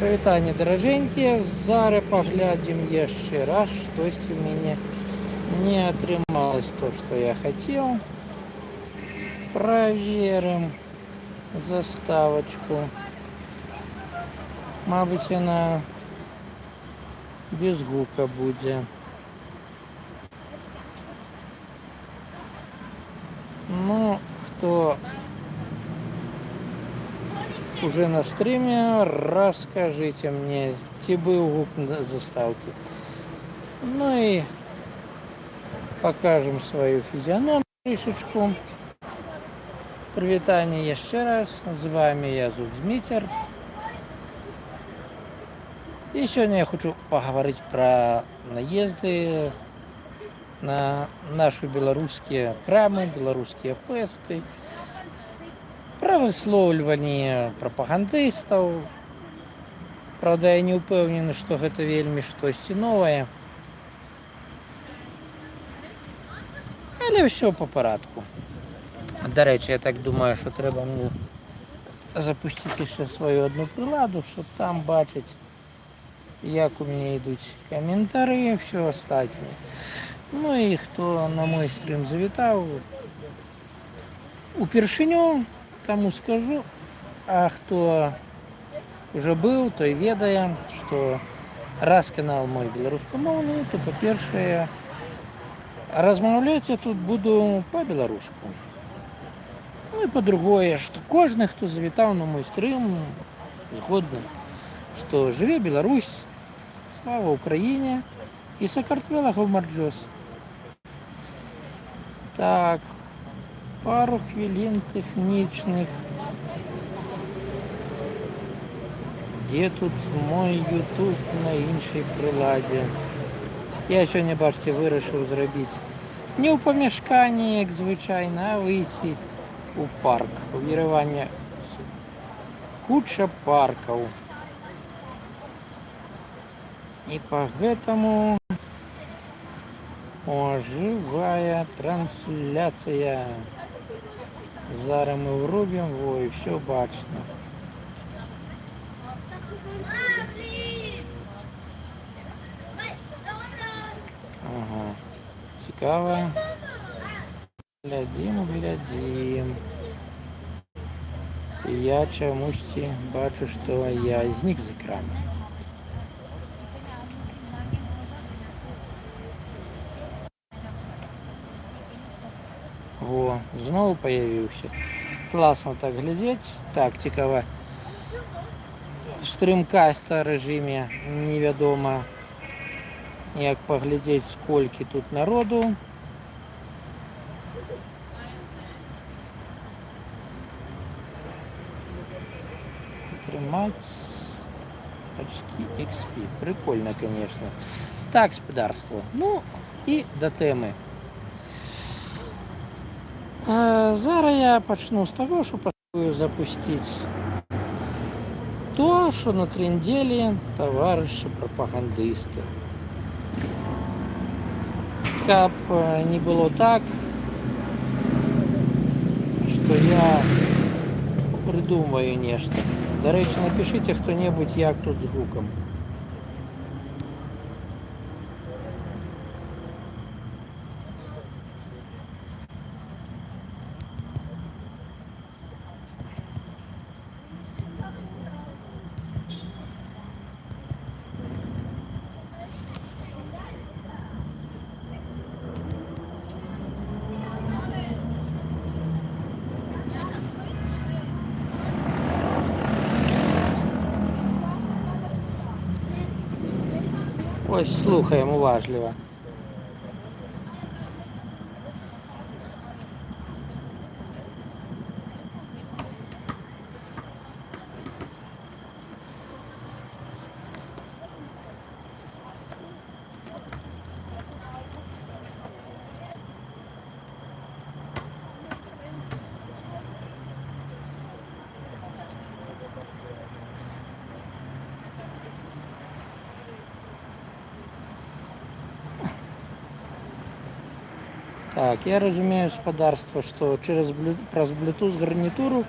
Прывітанне, даражэнькія. Зараз паглядзім яшчэ раз, штосьці ў мяне не атрымалось то, што я хацеў. Праверым заставачку. Мабыць, яна без гука будзе. Ну, хто уже на стриме, расскажите мне, ці быў гук на заставке. Ну и покажем свою физиономию трішечку. Прывітанне яшчэ раз. З вами я, Зубзмитер. И сегодня я хочу поговорить про наезды на наши белорусские крамы, белорусские фесты, про высловліванне прапагандыстаў. Правда, я не ўпэўнены, што гэта вельмі штосьці новае. Але ўсё па парадку. Дарэчы, я так думаю, што трэба мне запусціць яшчэ сваю одну прыладу, щоб там бачыць, як у мяне ідуць каментары і ўсё астатняе. Ну і хто на мой стрим завітаў упершыню, тому скажу, а хто уже быў, той ведае, што раз канал мой беларускамоўны, то па-першае, размаўляць я тут буду па-беларуску. Ну і па-другое, што кожны, хто завітаў на мой стрим, згодны, што жыве Беларусь, слава Украіне і Сакартвела гомарджос. Так, пару хвілін тэхнічных. Дзе тут мой YouTube на іншай прыладзе? Я сёння, бачце, вырашыў зрабіць не ў памяшканні, як звычайна, а выйсці у парк. У Ереване куча паркаў. І па гэтаму жывая трансляцыя. Зараз мы врубім, во, і все бачно. Ага, цікава. Глядзім. І я чамусьці бачу, што я знік з экрана. Во, зноў паявіўся. Класна так глядзець. Так, цікава. Стрымкаста рэжыме невядома, як паглядзець, сколькі тут народу. Атрымаць очки XP. Прикольно, конечно. Так, спадарство. Ну, і да тэмы. Зараз я пачну з таго, што паспрабую запусціць то, што натрындзелі таварышы прапагандысты. Каб не было так, што я прыдумаю нешта. Дарэчы, напішыце хто-небудзь, як тут з гукам. Ось, слухаємо уважливо. Так, я разумею, спадарства, што праз Bluetooth гарнітуру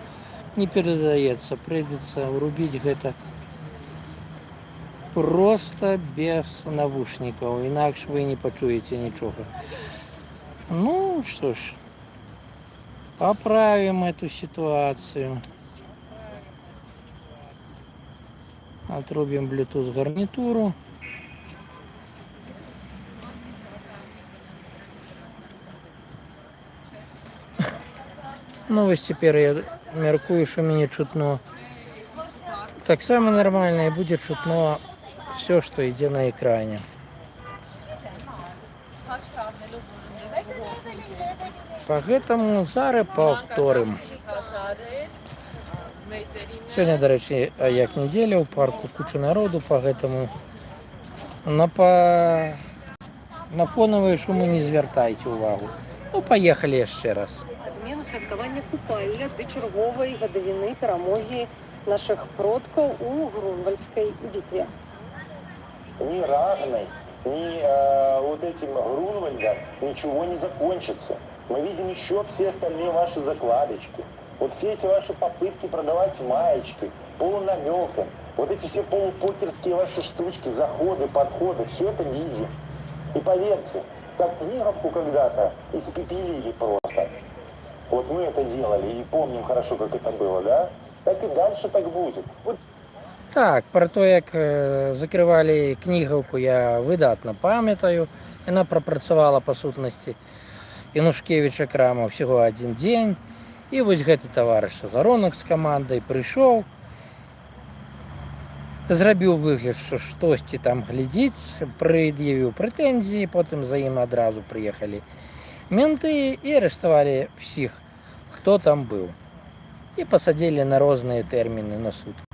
не перадаецца. Прыйдзецца врубіць гэта просто без навушникаў, інакш вы не пачуеце нічога. Ну, что ж, поправим эту ситуацию. Отрубим Bluetooth гарнитуру. Ну, вось цяпер я мяркую, што мяне чутно таксама нармальна, і будзе чутно все, што ідзе на экране. Поэтому зараз паўторым. Сёння, дарэчы, як нядзеля, у парку куча народу, поэтому на фонавыя шумы не звяртайце ўвагу. Ну, поехали яшчэ раз. Адмену святкавання купалля ды чарговай гадавіны перамогі наших продкаў у Грунвальдской битве. Ни Рагной, ни вот этим Грунвальдом ничего не закончится. Мы видим еще все остальные ваши закладочки. Вот все эти ваши попытки продавать маечки, полунамеком, вот эти все полупокерские ваши штучки, заходы, подходы, все это видим. И поверьте, как книговку когда-то испепелили просто. Вот мы это делали и помним хорошо, как это было, да? Так и дальше так будет. Вот. Так, про то, як закрывалі кнігаўку, я выдатна памятаю. Яна прапрацавала па сутнасці Янушкевіча крама ўсяго адзін дзень. І вось гэты таварыш Азаронак з камандай прыйшоў, зрабіў выгляд, што штосьці там глядзіць, прад'явіў прэтэнзіі, потым за ім адразу прыехалі менты і арыштавалі всіх, хто там быў. І пасадзілі на розныя тэрміны на суткі.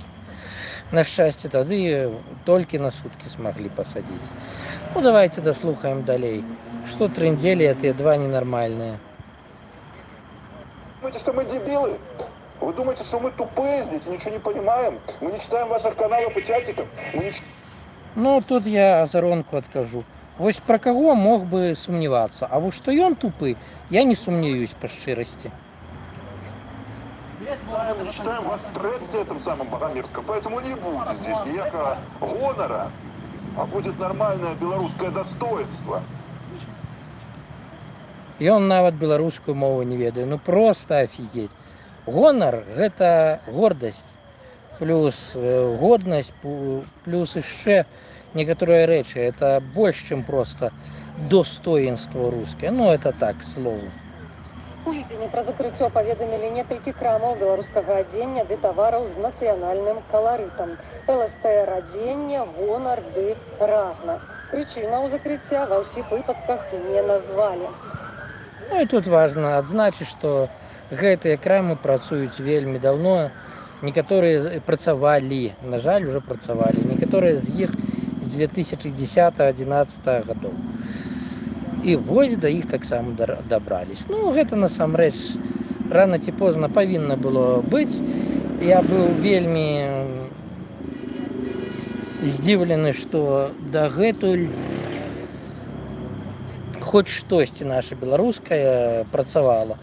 На шчасце, тады толькі на суткі смаглі пасадзіць. Ну, давайте дослухаем далей. Што трындзелі тыя два ненармальныя. Вы думаете, что мы дебилы? Вы думаете, что мы тупые здесь, ничего не понимаем? Мы не читаем ваших каналов и чатиков? Ну, тут я Азаронку адкажу. Вось пра каго мог бы сумневацца? А вот што ён тупы, я не сумнеюсь па шчырасці. Мы читаем вас в Тредсе, этом самом Богомерзком, поэтому не будет здесь никакого гонора, а будет нормальное белорусское достоинство. Ён нават беларускую мову не ведае, ну просто офігеть. Гонар – гэта гордасць, плюс годнасць, плюс яшчэ некаторыя рэчы. Это больш, чым просто достоинство рускае. Ну, это так, слово. У ліпені пра закрыццё паведамілі некалькі крамаў беларускага адзення ды тавараў з нацыянальным каларытам. ЛСТР адзення, гонар ды рагна. Прычынаў закрыцця ва ўсіх выпадках не назвалі. Ну і тут важна адзначыць, што гэтыя крамы працуюць вельмі даўно. Некаторыя працавалі, на жаль, уже працавалі. Некаторыя з іх з 2010-2011 гадоў. І вось да іх таксама дабрались. Ну, гэта насамрэч рана ці позна павінна было быць. Я быў вельмі здзіўлены, што дагэтуль хоць штосьці наша беларускае працавала.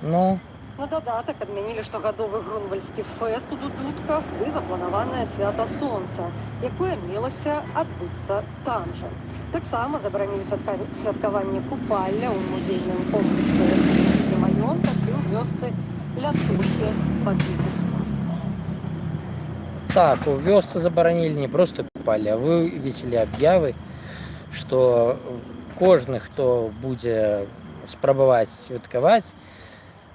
Ну, На дадатак адмянілі штогадовы грунвальдскі фэст у Дудутках ды запланаванае свята сонца, якое мелася адбыцца там жа. Таксама забаранілі святкаванне купалля ў музейным комплексе Вільнюскі маёнтак і ў вёсцы Лятухі пад Віцебскам. Так, у вёсцы забаранілі не проста купалля, а вывесілі аб'явы, што кожны, хто будзе спрабаваць святкаваць,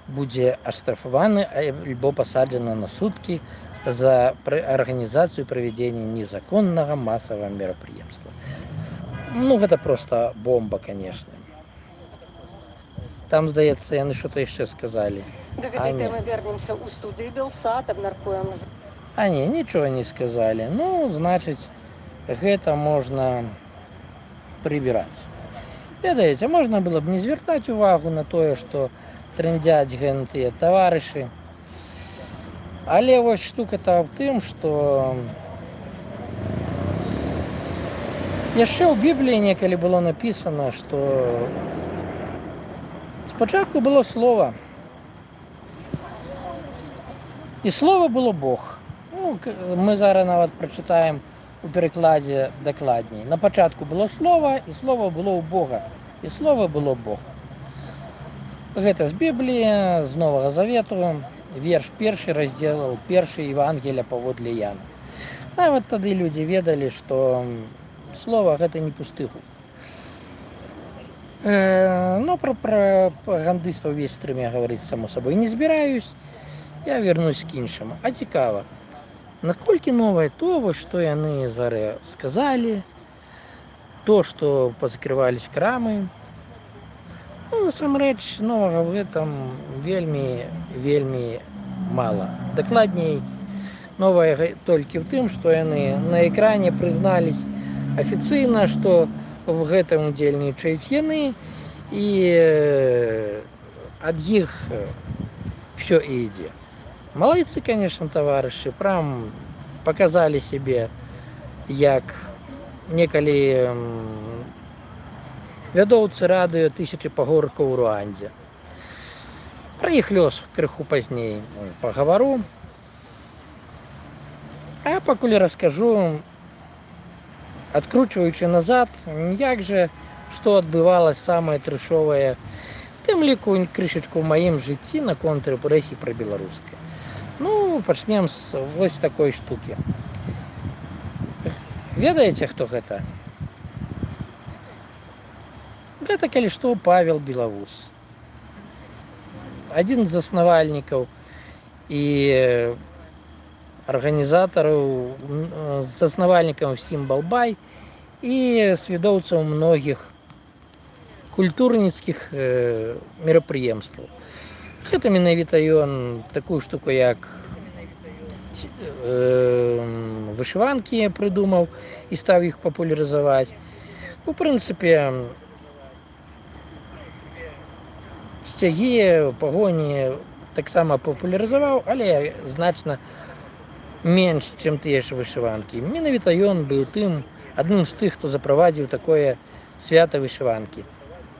будзе аштрафаваны альбо пасаджаны на суткі за арганізацыю правядзення незаконнага масавага мерапрыемства. Ну, гэта проста бомба, конечно. Там, здаецца, яны што-то яшчэ сказалі. Да гэтай тэмы вернемся ў студыю Белсат, абмяркуем. А не, нічога не сказалі. Ну, значыць, гэта можна прыбіраць. Ведаеце, можна было б не звяртаць увагу на тое, што трындзяць гэтыя таварышы. Але вось штука-то ў тым, што яшчэ ў Бібліі некалі было напісана, што спачатку было слова. І слово було Бог. Ну, ми зараз навіть прочитаємо у перекладі докладніше. На початку було слово, і слово було у Бога. І слово було Бог. Гэта з Біблії, з Нового Завету, верш 1, розділ 1 Євангелія паводле Яна. Нават тады людзі ведалі, што слово гэта не пусты гук. Но про прапагандыстаў увесь стрым я гаварыць, само собой, не збіраюсь. Я вернусь к іншаму. А цікава, наколькі новае то, што яны зараз сказалі, то, што пазакрывались крамы. Ну, насамрэч, новага в этом вельмі мала. Дакладней, новае толькі ў тым, што яны на экране прызнались афіцыйна, што в гэтым удзельнічаюць яны, і ад іх все і ідзе. Малайцы, конечно, товарищи, прям показали себе, як некалі вядоўцы радыё тысячы пагоркаў у Руандзе. Пра іх лёс крыху пазней пагавару. А я пакуль раскажу, адкручваючы назад, як жа, што адбывалася самае трэшовае, в тым ліку крышачку ў маім жыцці на контрпрэсе пра беларускае. Ну, пачнем з вось такой штукі. Ведаеце, хто гэта? Гэта, калі што, Павел Белавус. Адзін з заснавальнікаў і арганізатараў, заснавальнікаў Сімбал-Бай і свядоўцаў многіх культурніцкіх мерапрыемстваў. Гэта менавіта ён такую штуку, як вышыванкі прыдумаў і стаў іх папулярызаваць. У прынцыпе, сцягі, пагоні таксама папулярызаваў, але значна менш, чым тыя ж вышыванкі. Менавіта ён быў адным з тых, хто запровадзіў такое свята вышыванкі.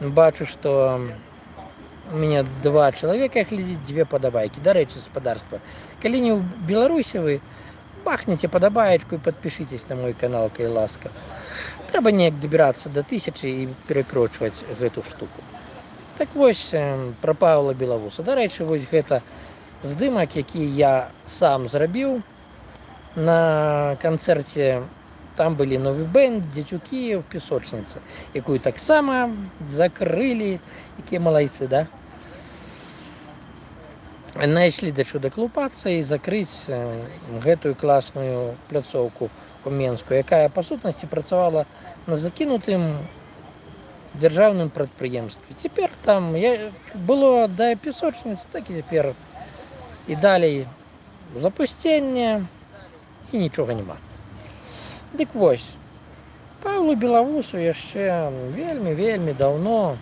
Бачу, што у меня 2 чалавека глядзіць, 2 падабайкі. Дарэчы, гаспадарства, калі не ў Беларусі вы, бахнеце падабаечку і падпішыцесь на мой канал, калі ласка. Трэба неяк дабірацца да 1000 і перакрочваць гэту штуку. Так вось, пра Павла Белавуса. Дарэчы, вось гэта здымак, які я сам зрабіў на канцэрце. Там былі новы бэнд, дзецюкі ў песочніцы, якую таксама закрылі, якія малайцы, да? Знайшлі да чого даклупацца і закрыць гэтую класную пляцоўку у Менску, якая па сутнасці працавала на закінутым дзяржаўным прадпрыемстве. Цяпер там было да песочніцы, так і цяпер і далей запусценне і нічога няма. Дык вось, Павлу Белавусу яшчэ вельмі даўно,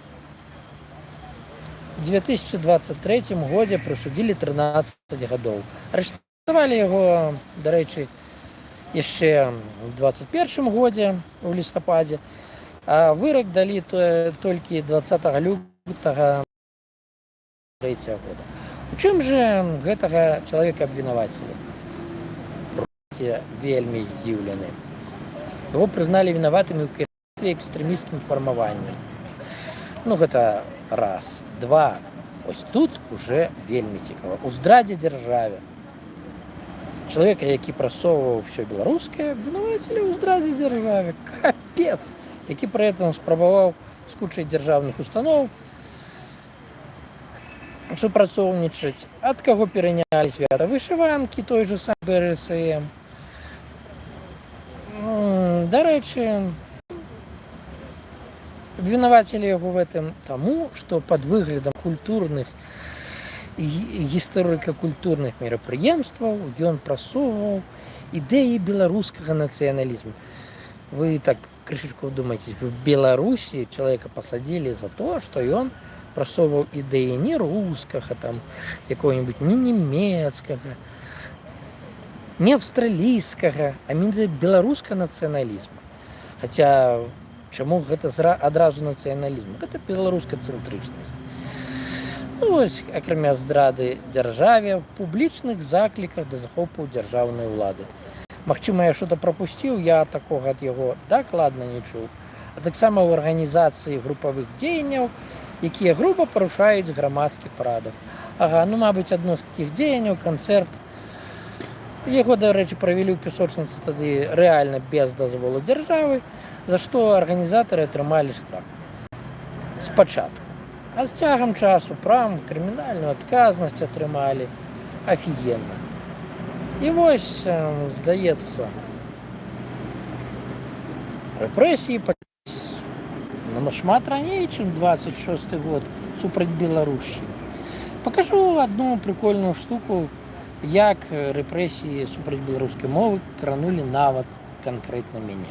у 2023 годзе прысудзілі 13 гадоў. Арыштавалі яго, дарэчы, яшчэ у 2021 годзе, у лістападзе, а вырак далі толькі 20 лютага 2023 года. У чым жа гэтага чалавека абвінавацілі? Вельмі здзіўлены. Его прызналі вінаватымі ў кіраўніцтве экстрэмісцкім фармаваннем. Ну, гэта раз. 2. Ось тут уже вельмі цікава. У здрадзе дзяржаве. Чалавека, які прасоўваў ўсё беларускае, абвінавацілі ў здрадзе дзяржаве. Капец! Які пры этом спрабаваў з кучай дзяржаўных устаноў супрацоўнічаць. Ад каго перанялі свята вышыванкі, той же сам БРСМ. Дарэчы, абвінавацілі яго в этом таму, што пад выглядам культурных і гісторыка-культурных мерапрыемстваў ён прасоўваў ідэі беларускага нацыяналізму. Вы так крышачку думаеце, в Беларусі чалавека пасадзілі за то, што ён прасоўваў ідэі не рускага, там, якога-нибудь не нямецкага, не австралійскага, а менавіта беларускага нацыяналізму. Хаця, чаму гэта адразу нацыяналізм? Гэта беларуская цэнтрычнасць. Ну, ось, акрамя здрады дзяржаве, публічных закліках да захопу дзяржаўнай улады. Магчыма, я что-то пропусціў, я такога ад яго дакладна не чуў. А таксама ў арганізацыі групавых дзеянняў, якія груба парушаюць грамадскі парадак. Ага, ну, мабыць, адно з такіх дзеянняў, канцэрт. Яго, дарэчы, правялі ў песочніцы тады рэальна без дазволу дзяржавы, за што арганізатары атрымалі штраф. Спачатку. А з цягам часу прам крымінальную адказнасць атрымалі афігенна. І вось, здаецца, рэпрэсіі нашмат раней, чым 26 год супраць Беларусі. Пакажу адну прикольную штуку, як рэпрэсіі супраць беларускай мовы кранулі нават канкрэтна мяне.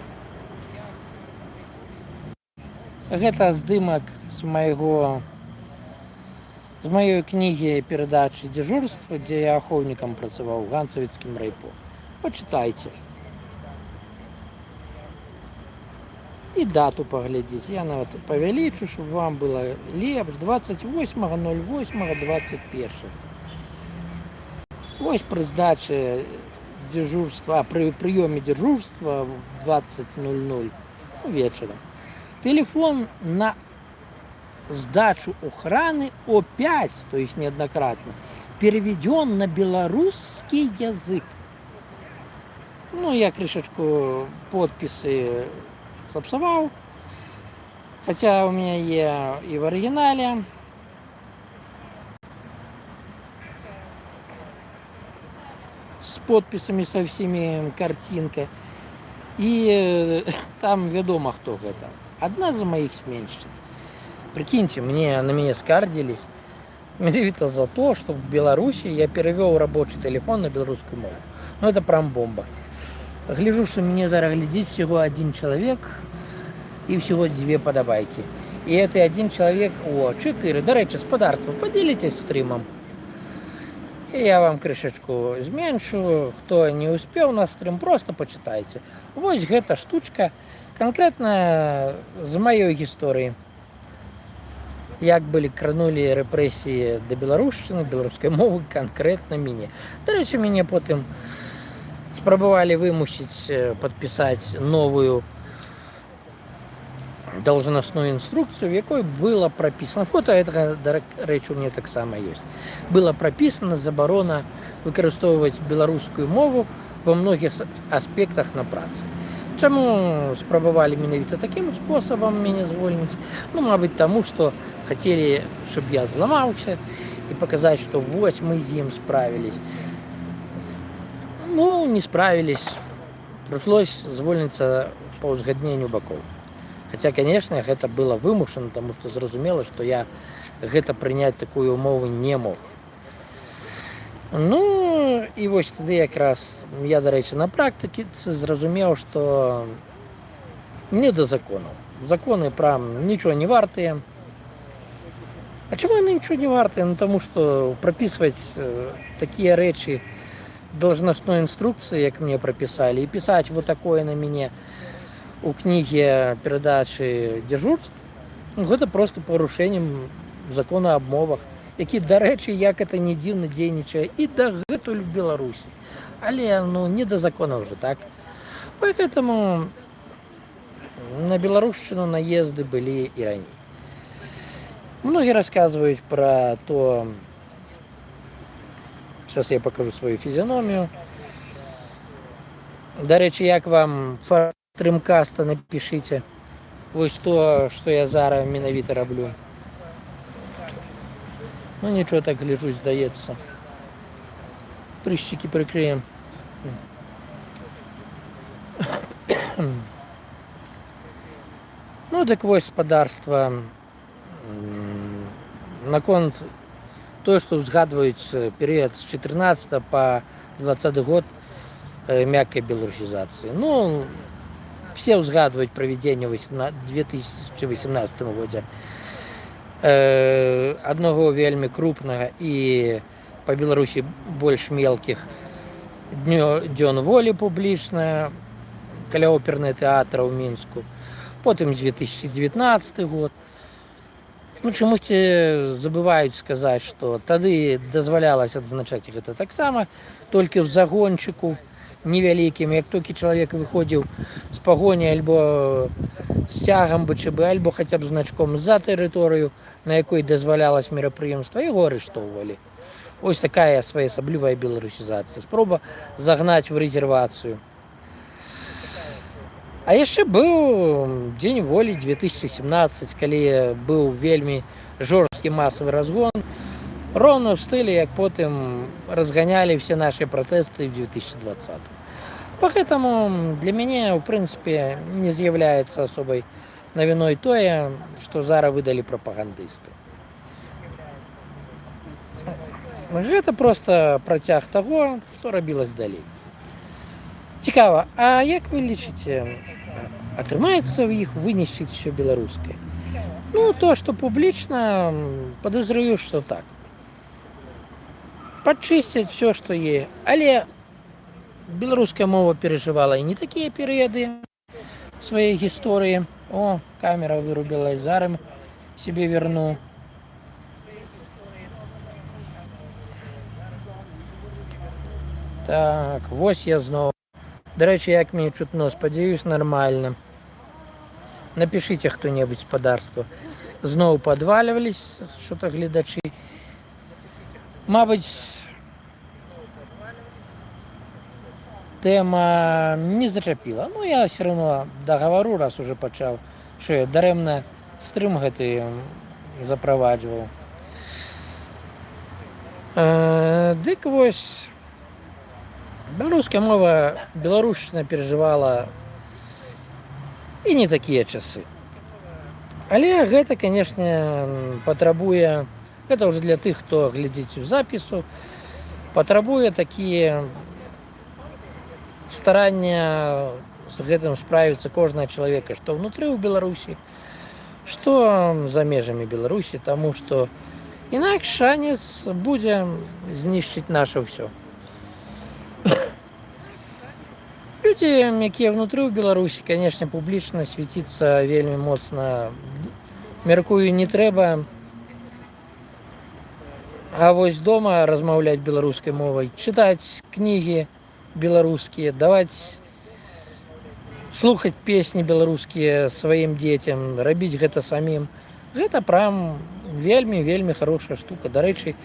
Гэта здымак з маёй кнігі перадачы дзяжурства, дзе я ахоўнікам працаваў у ганцавіцкім райпо. Пачытайце. І дату паглядзіце. Я нават павялічу, щоб вам было лепш. 28.08.21. Вось пры здачы дзяжурства, пры прыёме дзяжурства в 20:00 вечара. Телефон на сдачу охраны опять, то есть неоднократно, переведен на белорусский язык. Ну, я крышечку подписи сопсовал, хотя у меня есть и в оригинале. С подписями со всеми картинкой. И там ведомо, кто это. Одна из моих сменщиц. Прикиньте, на меня скардились. Менавіта за то, что в Беларуси я перевел рабочий телефон на белорусскую мову. Ну, это прям бомба. Гляжу, что мне зараз глядит всего один человек и всего 2 подобайки. И это один человек, 4. До речі, господарство, поделитесь стримом. И я вам крышечку зменшу. Кто не успел на стрим, просто почитайте. Вот эта штучка конкретно з моей истории. Як былі кранулі рэпрэсіі да беларушчыны, беларускай мовы канкрэтна мяне. Дарэчы, мяне потым спрабавалі вымусіць падпісаць новую должностную инструкцию, в якой было прописано, фото этого, дарэчы, у меня таксама ёсць, было прописано забарона выкарыстоўваць беларускую мову во многих аспектах на працы. Чаму спрабавалі менавіта таким способом меня звольніць? Ну, мабыць, тому, что хотели, чтобы я зламаўся и показать, что вось мы з ім справились. Ну, не справились. Пришлось звольніцца по узгадненню бакоў. Хотя, конечно, это было вымушана, потому что зразумела, что я гэта прыняць такую умову не мог. Ну, і вось тады якраз я, дарэчы, на практыцы зразумеў, што не да законаў. Законы прям нічого не вартыя. А чаму яны нічого не вартыя? Ну, тому што прапісваць такія рэчы должностной инструкции, як мне прописали, и писать вот такое на мяне у кнігі перадачы дзяжурств, гэта просто парушэннем закона аб мовах, які, дарэчы, як это не дзіўна, дзейнічае і дагэтуль в Беларусі. Але, ну, не да законаў же, так? Поэтому на беларушчыну наезды былі і раней. Многие рассказывают про то. Сейчас я покажу свою физиономию. Дарэчы, як вам стримкаста, напишите. Вось то, что я зараз менавіта раблю. Ну ничего, так гляжу, здаецца. Прыщики прикрыем. Ну, так вось, спадарства. Наконт то, что узгадываюць период с 14 по 20 год мягкой белорусизации. Ну, все узгадывают проведение в 2018 году одного вельмі крупного и по Беларуси больше мелких дзён волі публічна каля оперного театра в Минску. Потом 2019 год. Ну, чамусьці забываюць сказаць, што тады дазвалялася адзначаць гэта таксама толькі ў загончыку невялікім. Як толькі чалавек выходзіў з пагоні альбо з цягам БЧБ, альбо хаця б значком за тэрыторыю, на якой дазвалялось мерапрыемства, яго арыштоўвалі. Ось такая своеасаблівая беларусізацыя. Спроба загнаць в рэзервацыю. А яшчэ быў дзень волі 2017, калі быў вельмі жорсткі масавы разгон. Роўна ў стылі, як потым разганялі все наши пратэсты в 2020. Поэтому для мяне, в прынцыпе, не з'яўляецца асобай навіной тое, што зараз выдалі прапагандысты. Гэта проста працяг таго, што рабілось далей. Цікава, а як вы лічыце, атрымаецца ў іх вынесіць все беларускае? Ну, то, што публічна, падазраю, што так. Падчысцяць все, што є. Але беларуская мова перажывала і не такія перыяды в сваёй гісторыі. О, камера вырубілась, зараз себе верну. Так, вось я зноў. Дарэчы, як мне чутно, спадзяюсь, нармальна. Напішыце хто-небудзь спадарства. Зноў падвальвались што-то гледачы. Мабыць, тэма не зачапіла. Ну, я все равно дагавару, раз уже пачаў, што я дарэмна стрым гэты запроваджваў. Дык вось, беларуская мова, беларушчына перажывала і не такія часы. Але гэта, канешне, патрабуе, гэта ўжо для тых, хто глядзіць у запісу, патрабуе такія старання з гэтым справіцца кожнага чалавека, што ўнутры ў Беларусі, што за межамі Беларусі, таму што інакш шанец будзе знішчыць наша ўсё. Людзі, якія ўнутры ў Беларусі, канешне, публічна свяціцца вельмі моцна, мяркую, не трэба. А вось дома размаўляць беларускай мовай, чытаць кнігі беларускія, даваць, слухаць песні беларускія сваім дзецям, рабіць гэта самім. Гэта прям вельмі хорошая штука. Дарэчы,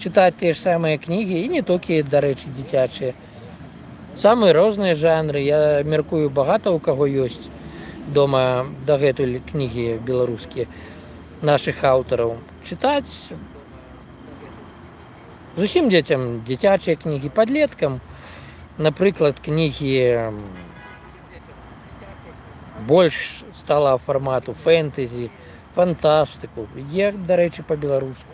чытаць тыя ж самыя кнігі, і не толькі, дарэчы, дзіцячыя. Самыя розныя жанры. Я мяркую, багата ў каго ёсць дома дагэтуль кнігі беларускія нашых аўтараў. Чытаць зусім дзецям дзіцячыя кнігі, падлеткам, напрыклад, кнігі больш стала фармату фэнтэзі, фантастыку, як, дарэчы, па-беларуску.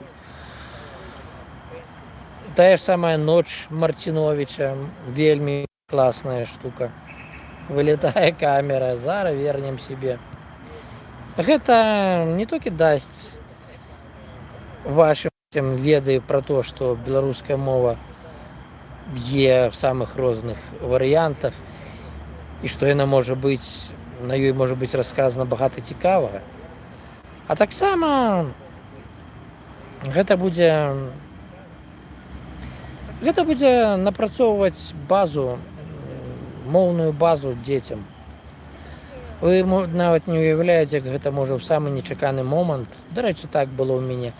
Тая ж самая ноч Марціновіча, вельмі класная штука. Вылетае камера, зараз вернем себе. Гэта не толькі дасць вашим веды пра то, што беларуская мова є в самых розных варыянтах, і што яна можа быць, на ёй можа быць расказана багата цікавага. А таксама гэта будзе напрацоўваць базу, моўную базу дзецям. Вы нават не уяўляеце, як гэта можа ў самы нечаканы момант, дарэчы, так было ў мяне,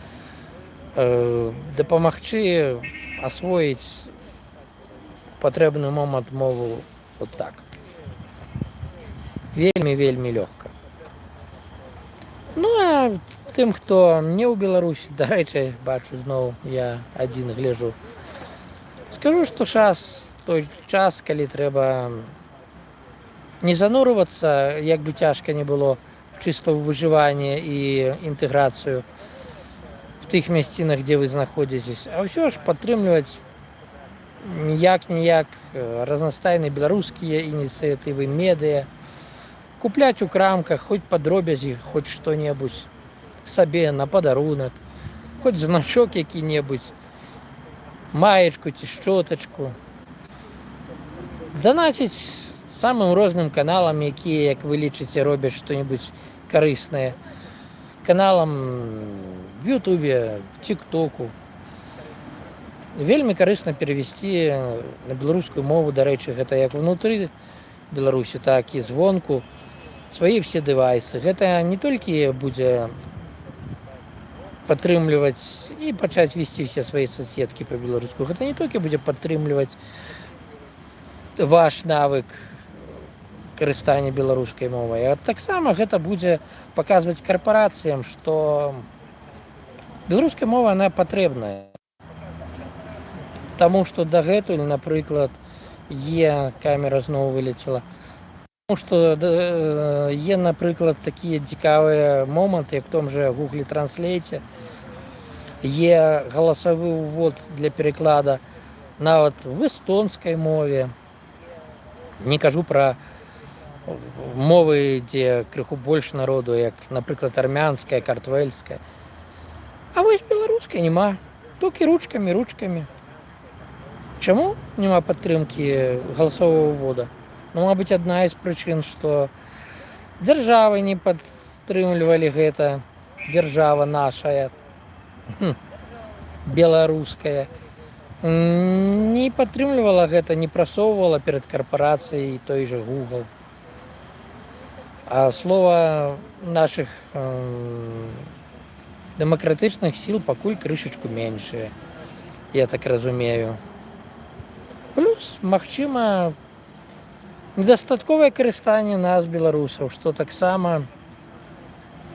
дапамагчы асвоіць патрэбны момант мову вот так. Вельмі лёгка. Ну, а тым, хто не ў Беларусі, дарэчы, бачу зноў, я адзін гляджу, скажу, што той час, калі трэба не занурвацца, як бы цяжка не было, чыста ў выжыванне і інтэграцыю в тых мясцінах, дзе вы знаходзіцесь, а ўсё ж падтрымліваць ніяк разнастайныя беларускія ініцыятывы, медыа, купляць у крамках хоць падробязі, хоць што-небудзь сабе на падарунак, хоць значок які-небудзь, маечку ці шчотачку. Данаціць самым розным каналам, якія, як вы лічыце, робяць што-небудзь карыснае. каналам в Ютубе, в Тиктоку. Вельмі карысна перавесці на беларускую мову, дарэчы, гэта як внутры Беларусі, так і звонку свае все дэвайсы. Гэта не толькі будзе падтрымліваць і пачаць весці все свае соцсеткі па-беларуску. Гэта не толькі будзе падтрымліваць ваш навык карыстання беларускай мовай, а таксама гэта будзе паказваць карпорацыям, што беларуская мова она патрэбная. Таму што дагэтуль, напрыклад, камера зноў вылецела. Тому што є, напрыклад, такія цікавыя моманты, як в том же Google Translate, є галасавы ўвод для пераклада нават в эстонскай мове. Не кажу пра мовы, дзе крыху больш народу, як, напрыклад, армянская, картвельская. А вось беларускай няма, толькі ручкамі. Чаму няма падтрымкі галасовага ўвода? Ну, мабыць, адна з прычын, што дзяржавы не падтрымлівалі гэта, дзяржава нашая, беларуская, не падтрымлівала гэта, не прасоўвала перад карпорацыяй той же Google. А слова нашых дэмакратычных сіл пакуль крышачку меншае, я так разумею. Плюс, магчыма, недастатковае карыстанне нас, беларусаў, што таксама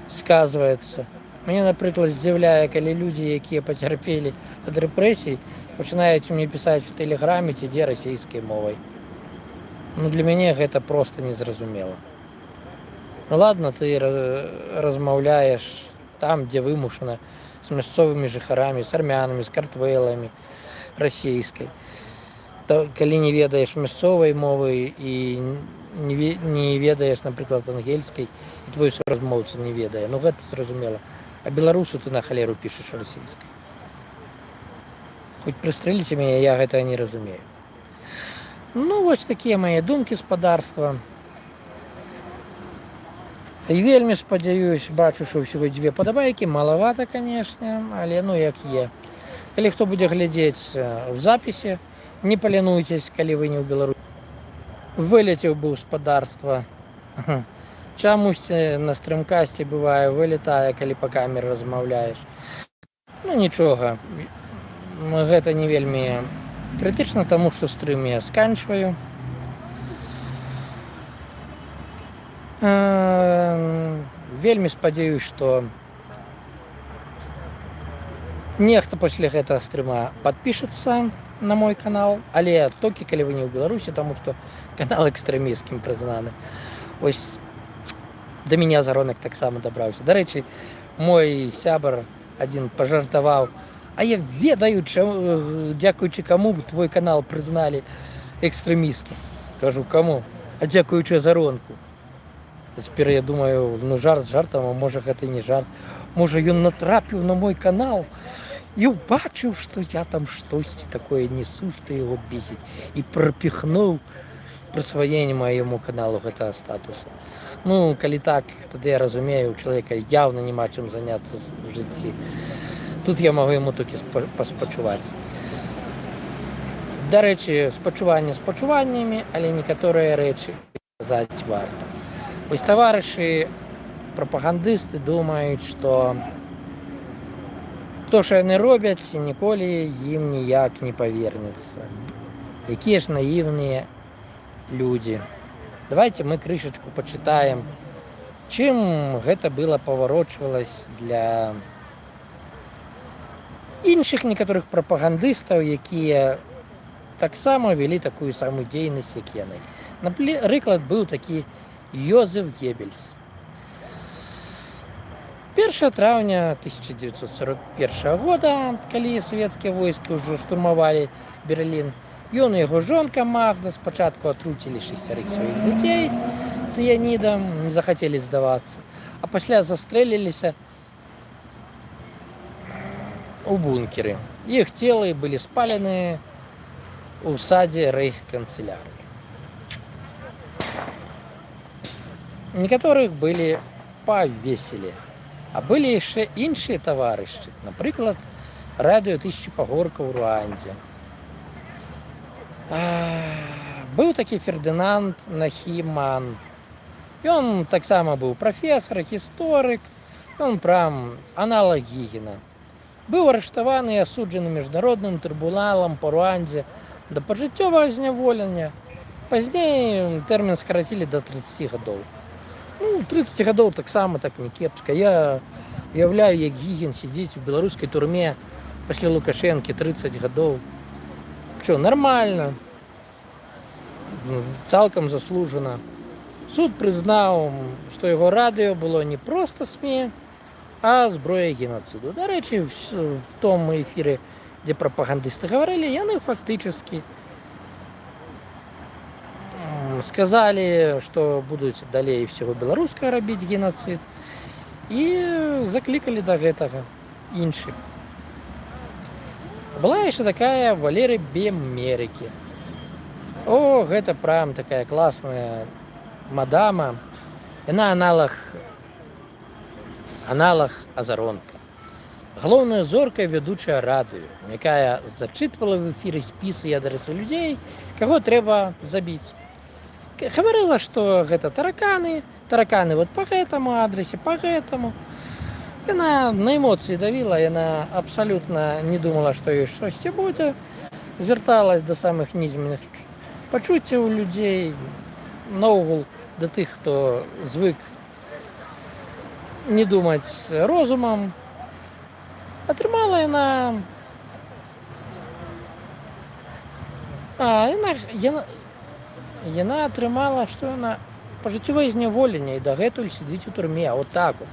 сказваецца. Мяне, напрыклад, здзіўляе, калі людзі, якія пацярпелі ад рэпрэсій, пачынаюць мне пісаць в тэлеграме ці дзе расійскай мовай. Ну, для мяне гэта проста незразумела. Ну ладно, ты размаўляеш там, дзе вымушана, з мясцовымі жыхарамі, з армянамі, з картвэламі расійскай. Калі не ведаеш мясцовай мовы і не ведаеш, напрыклад, ангельскай, і твой суразмоўца не ведае, ну гэта зразумела. А беларусу ты на халеру пішаш расійскай. Хоць прыстрэліце мяне, я гэтага не разумею. Ну, вось такія мае думкі спадарства. І вельмі спадзяюсь, бачу, што ўсяго 2 падабайкі, малавата, канешне, але ну як є. Калі хто будзе глядзець в запісе, не палянуйцесь, калі вы не ў Беларусі. Вылецеў быў спадарства. Чамусьці на стрымкасці бывае, вылетае, калі па камеры размаўляеш. Ну нічога, гэта не вельмі крытычна, таму што стрым я сканчваю. Вельмі спадзяюсь, што нехта пасля гэтага стрыма падпішацца на мой канал, але толькі калі вы не ў Беларусі, таму што канал экстрэмісцкім прызнаны. Ось да мяне заронак таксама дабраўся. Дарэчы, мой сябар адзін пажартаваў: а я ведаю, дзякуючы каму твой канал прызналі экстрэмісцкім. Кажу, каму? А дзякуючы заронку. Цяпер я думаю, ну жарт жартам, а можа гэта і не жарт. Можа ён натрапіў на мой канал і ўбачыў, што я там штосьці такое несу, што яго бесіць, і прапіхнуў прысваенне маяму каналу гэтага статуса. Ну, калі так, тады я разумею, у чалавека яўна няма чым заняцца в жыцці. Тут я магу яму толькі паспачуваць. Дарэчы, спачуванне спачуваннямі, але некаторыя рэчы казаць варта. Вось таварышы прапагандысты думаюць, што то, што яны робяць, ніколі ім ніяк не павернецца. Якія ж наіўныя людзі. Давайте мы крышачку пачытаем, чым гэта было паварочвалася для іншых некаторых прапагандыстаў, якія таксама вялі такую самую дзейнасць, як яны. Напрыклад, быў такі Йозеф Геббельс. 1 траўня 1941 года, калі савецкія войскі ўжо штурмавалі Берлін, ён і яго жонка Магда спачатку атруцілі 6 сваіх дзяцей цыянідам, не захацелі здавацца, а пасля застрэліліся у бункеры. Іх целы былі спалены ў садзе рэйхканцылярыі. Некаторых былі павесілі, А былі яшчэ іншыя таварышы, напрыклад, радыё 1000 пагоркаў у Руандзе. Быў такі Фердынанд Нахіман. Ён таксама быў прафесар, гісторык, ён прям аналаг Гігіна. Быў арыштаваны і асуджаны міжнародным трыбуналам па Руандзе да пажыццёвага зняволення. Пазней тэрмін скарацілі да 30 гадоў. 30 гадоў таксама так не кепска. Я уяўляю, як Гігін сидзіць у беларускай турме пасля Лукашэнкі 30 гадоў. Що, нормально. Цалкам заслужана. Суд прызнаў, што яго радыё было не проста СМІ, а зброя геноциду. До речі, в том эфире, где пропагандисты говорили, яны фактически сказали, что будут далей всего беларускага рабіць геноцид, и закликали до гэтага іншых. Была еще такая Валерия Бемерики. О, гэта прям такая классная мадама. Яна аналаг Азаронка. Галоўная зорка вядучая радыё, якая зачытвала в эфіры спісы і адрэсы людзей, каго трэба забіць. Гаварыла, што гэта тараканы вот по гэтаму адрасе, по гэтаму. Яна на эмоцыі давіла, яна абсалютна не думала, што ёй штосьці будзе. Звярталась да самых нізменных пачуццяў людзей, наогул да тых, хто звык не думаць розумам. Атрымала яна... Яна атрымала, што яна пажыццёвае зняволенне і дагэтуль сидзіць у турме. Вот так вот.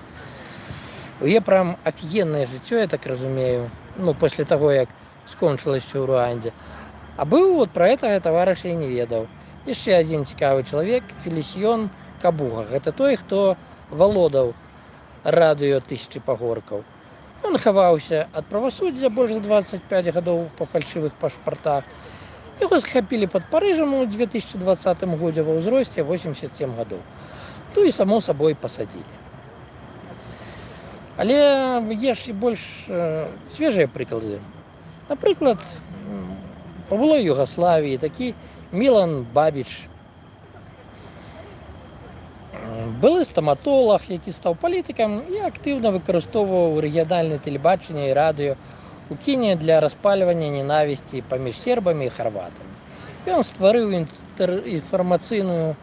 У яе прям офігеннае жыццё, я так разумею, пасля таго, як скончылась всё ў Руандзе. А быў вот пра гэтага таварыш я не ведаў. Яшчэ адзін цікавы чалавек, Фелісьён Кабуга. Гэта той, хто валодаў радыё 1000 пагоркаў. Ён хаваўся ад правасуддзя больш за 25 гадоў па фальшывых пашпартах. Яго схапілі пад Парыжам у 2020 годзе ва ўзросце 87 гадоў. І само сабой пасадзілі. Але есть і больш свежыя прыклады. Напрыклад, па былой Югаславіі такі Мілан Бабіч. Былы стаматолог, які стаў палітыкам і актыўна выкарыстоўваў рэгіянальнае тэлебачанне і радыё у кіне для распальвання ненавісці паміж сербамі і харватамі. Ён стварыў інфармацыйную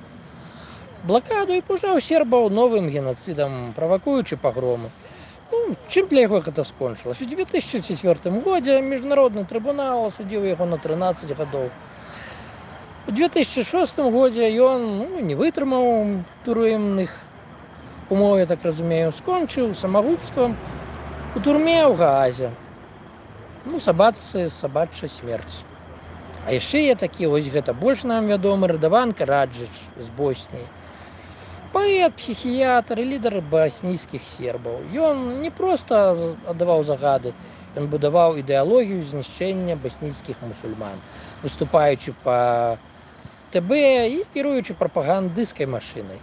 блакаду і пужаў сербаў новым геноцидам, правакуючы пагромы. Чым для яго гэта скончылася? У 2004 годзе міжнародны трыбунал асудзіў яго на 13 гадоў. У 2006 годзе ён не вытрымаў турэмных умоў, я так разумею, скончыў самагубствам у турме ў Гаазе. Сабачая смерць. А яшчэ є такі, ось гэта больш нам вядомы Радаван Караджыч з Босніі. Паэт, псіхіятр і лідар баснійскіх сербаў. Ён не проста аддаваў загады, ён будаваў ідэалогію знішчэння баснійскіх мусульман, выступаючы па ТБ і кіруючы прапагандысцкай машынай.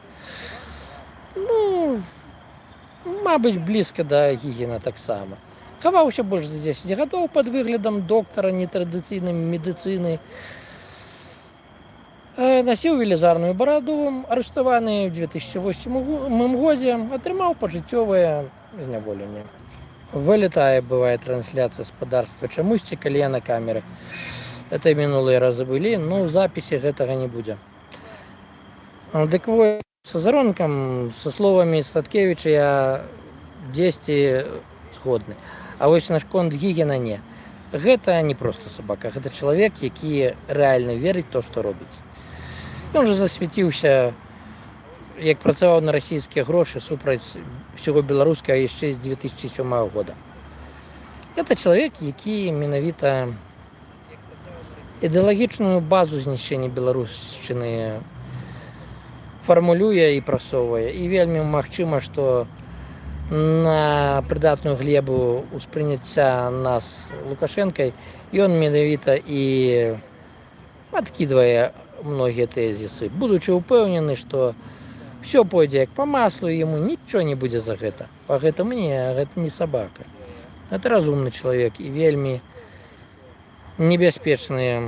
Мабыць, блізка да Гігіна таксама. Хаваўся больш за 10 гадоў пад выглядам доктара нетрадыцыйнай медыцыны. Насіў велізарную бараду, арыштаваны ў 2008 годзе, атрымаў пажыццёвае зняволенне. Вылетае, бывае, трансляцыя спадарства чамусьці, калі я на камеры. Это мінулыя разы былі, в запісе гэтага не будзе. Дык вось, з Азаронкам, са словамі Статкевіча я дзесьці згодны. А вось наконт Гігіна не. Гэта не проста сабака, гэта чалавек, які рэальна верыць то, што робіць. Ён жа засвяціўся, як працаваў на расійскія грошы супраць усяго беларускага яшчэ з 2007 года. Гэта чалавек, які менавіта ідэалагічную базу знішчэння беларушчыны фармулюе і прасоўвае. І вельмі магчыма, што на прыдатную глебу ўспрыняцця нас Лукашэнкай ён менавіта і падкідвае многія тэзісы, будучы ўпэўнены, што Все пойдзе як по маслу, ему ничего не будет за гэта. Па гэта мне, гэта не собака. Это разумны чалавек і вельмі небяспечны,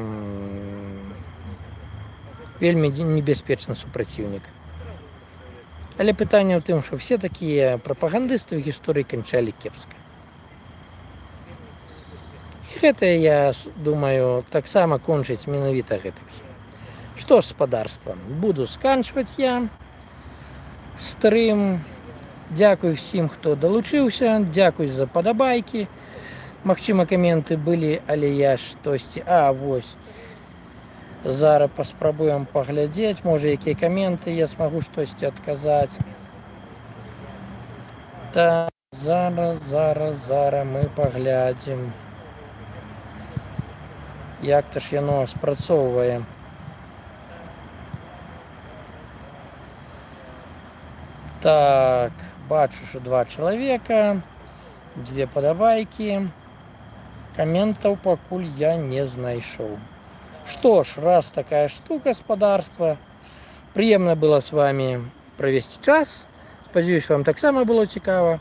вельмі небяспечны супраціўнік. Але пытанне ў тым, што все такія прапагандысты ў гісторыі канчалі кепска. І гэта, я думаю, таксама кончыць менавіта гэтак. Што ж, спадарства, буду сканчваць я стрым. Дзякуй всім, хто далучыўся, дзякуй за падабайкі. Магчыма, каменты былі, але я штосьці... вось. Зараз паспрабуем паглядзець, можа, якія каменты я смагу штосьці адказаць. Так, зараз мы паглядзім. Як-то ж яно спрацоўвае. Так, бачу, що 2 чалавека, 2 падабайкі. Каментаў пакуль я не знайшоў. Што ж, раз такая штука, спадарства. Прыемна было с вами правесці час. Спадзяюсь, вам таксама было цікава.